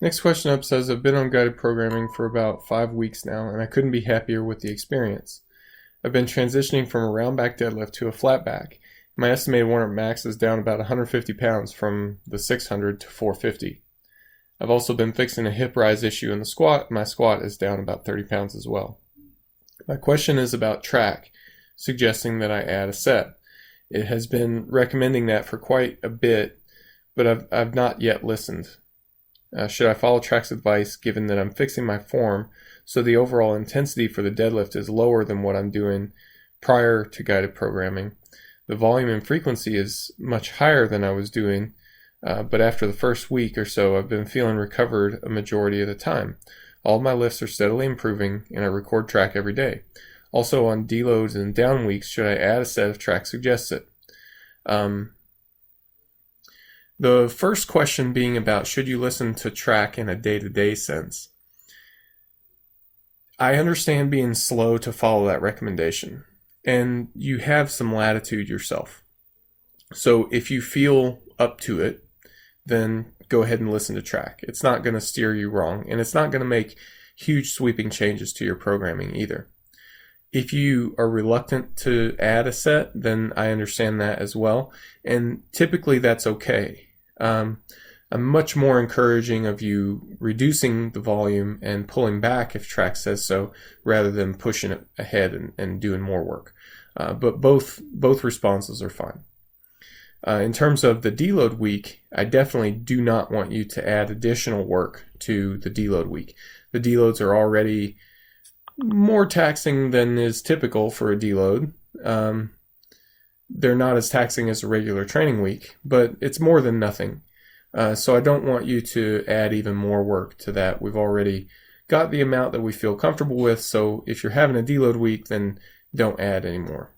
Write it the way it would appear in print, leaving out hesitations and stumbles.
Next question up says, I've been on guided programming for about 5 weeks now, and I couldn't be happier with the experience. I've been transitioning from a round back deadlift to a flat back. My estimated warm-up max is down about 150 pounds from the 600 to 450. I've also been fixing a hip rise issue in the squat. My squat is down about 30 pounds as well. My question is about TRAC, suggesting that I add a set. It has been recommending that for quite a bit, but I've not yet listened. Should I follow TRAC's advice given that I'm fixing my form so the overall intensity for the deadlift is lower than what I'm doing prior to guided programming? The volume and frequency is much higher than I was doing, but after the first week or so, I've been feeling recovered a majority of the time. All of my lifts are steadily improving, and I record TRAC every day. Also, on deloads and down weeks, should I add a set if TRAC suggests it? The first question being about should you listen to TRAC in a day-to-day sense. I understand being slow to follow that recommendation, and you have some latitude yourself. So if you feel up to it, then go ahead and listen to TRAC. It's not going to steer you wrong, and it's not going to make huge sweeping changes to your programming either. If you are reluctant to add a set, then I understand that as well, and typically that's okay. I'm much more encouraging of you reducing the volume and pulling back if TRAC says so, rather than pushing it ahead and doing more work. But both responses are fine. In terms of the deload week, I definitely do not want you to add additional work to the deload week. The deloads are already more taxing than is typical for a deload. They're not as taxing as a regular training week, but it's more than nothing. So I don't want you to add even more work to that. We've already got the amount that we feel comfortable with, so if you're having a deload week, then don't add any more.